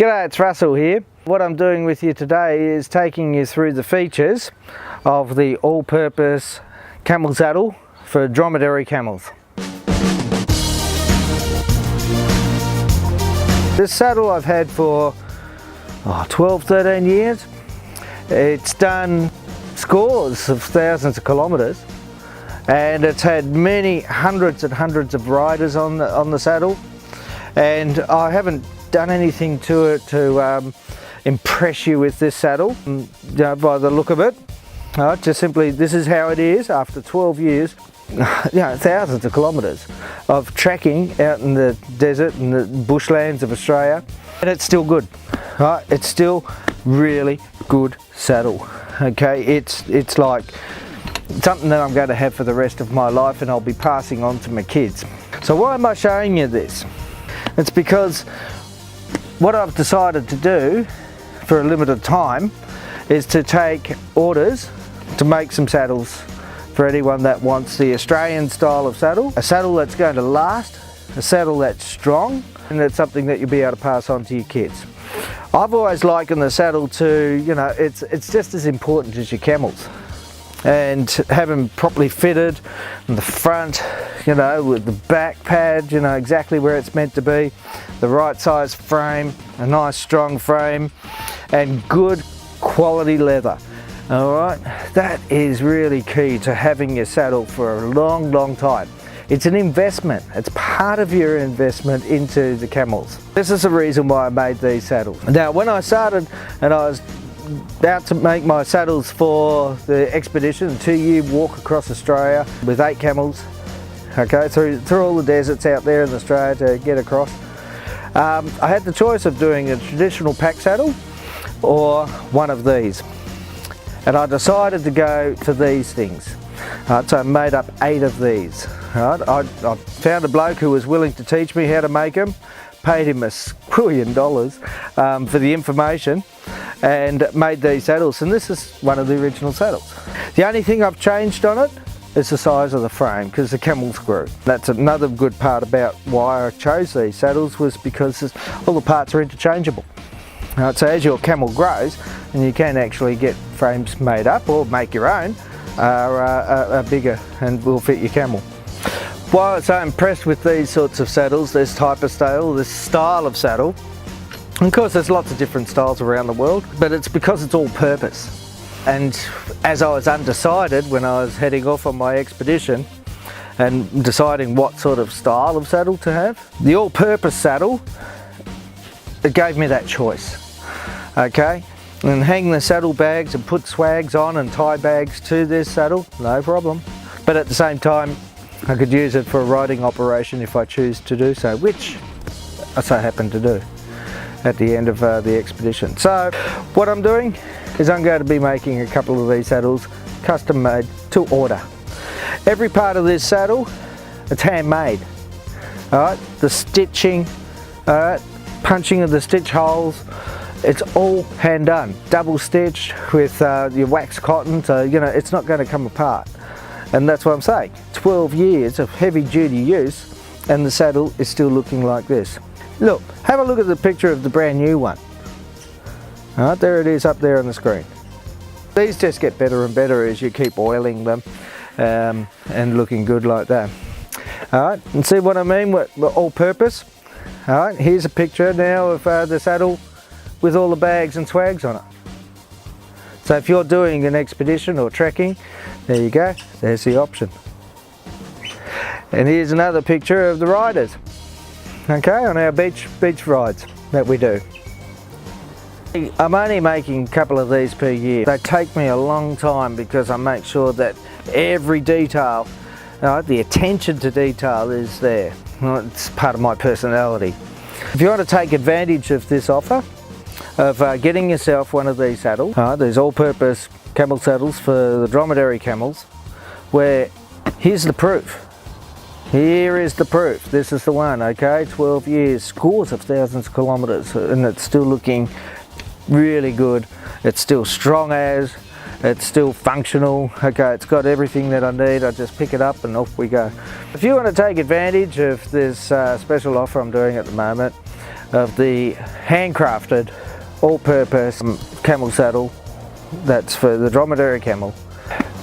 G'day, it's Russell here. What I'm doing with you today is taking you through the features of the all-purpose camel saddle for dromedary camels. This saddle I've had for 12-13 years. It's done scores of thousands of kilometres and it's had many hundreds and hundreds of riders on the saddle, and I haven't done anything to it to impress you with this saddle by the look of it. Just simply, this is how it is after 12 years, thousands of kilometres of trekking out in the desert and the bushlands of Australia, and it's still good. It's still really good saddle. Okay, it's like something that I'm going to have for the rest of my life, and I'll be passing on to my kids. So why am I showing you this? It's because what I've decided to do for a limited time is to take orders to make some saddles for anyone that wants the Australian style of saddle, a saddle that's going to last, a saddle that's strong, and that's something that you'll be able to pass on to your kids. I've always likened the saddle to, it's just as important as your camels, and have them properly fitted in the front, with the back pad, exactly where it's meant to be, the right size frame, a nice strong frame, and good quality leather. All right, that is really key to having your saddle for a long time. It's an investment. It's part of your investment into the camels. This is the reason why I made these saddles. Now, when I started and I was about to make my saddles for the expedition, a 2-year walk across Australia with 8 camels, okay, through all the deserts out there in Australia to get across. I had the choice of doing a traditional pack saddle or one of these, and I decided to go for these things. So I made up 8 of these. I found a bloke who was willing to teach me how to make them, paid him $1 squillion for the information, and made these saddles, and this is one of the original saddles. The only thing I've changed on it is the size of the frame, because the camel screw. That's another good part about why I chose these saddles, was because all the parts are interchangeable. So as your camel grows, and you can actually get frames made up or make your own, are bigger and will fit your camel. Why I'm so impressed with these sorts of saddles, this type of saddle, this style of saddle, and of course there's lots of different styles around the world, but it's because it's all purpose. And as I was undecided when I was heading off on my expedition and deciding what sort of style of saddle to have, the all-purpose saddle, it gave me that choice. Okay, and hang the saddle bags and put swags on and tie bags to this saddle, no problem. But at the same time, I could use it for a riding operation if I choose to do so, which I so happen to do at the end of the expedition. So what I'm doing is I'm going to be making a couple of these saddles custom made to order. Every part of this saddle, it's handmade. Alright, the stitching, alright, punching of the stitch holes, it's all hand done, double stitched with your wax cotton, so it's not going to come apart. And that's what I'm saying, 12 years of heavy duty use and the saddle is still looking like this. Look, have a look at the picture of the brand new one. Alright, there it is up there on the screen. These just get better and better as you keep oiling them and looking good like that. Alright, and see what I mean, what all purpose? Alright, here's a picture now of the saddle with all the bags and swags on it. So if you're doing an expedition or trekking, there you go, there's the option. And here's another picture of the riders, okay, on our beach rides that we do. I'm only making a couple of these per year. They take me a long time because I make sure that every detail, the attention to detail is there. It's part of my personality. If you want to take advantage of this offer of getting yourself one of these saddles, these all-purpose camel saddles for the dromedary camels, where here's the proof. Here is the proof. This is the one, okay? 12 years, scores of thousands of kilometres, and it's still looking really good. It's still strong as, it's still functional. Okay, it's got everything that I need. I just pick it up and off we go. If you want to take advantage of this special offer I'm doing at the moment, of the handcrafted all-purpose camel saddle that's for the dromedary camel.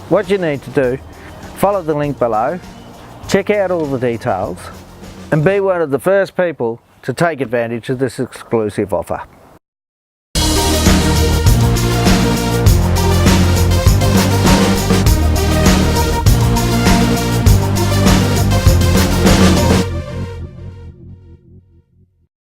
What you need to do, follow the link below, check out all the details and be one of the first people to take advantage of this exclusive offer.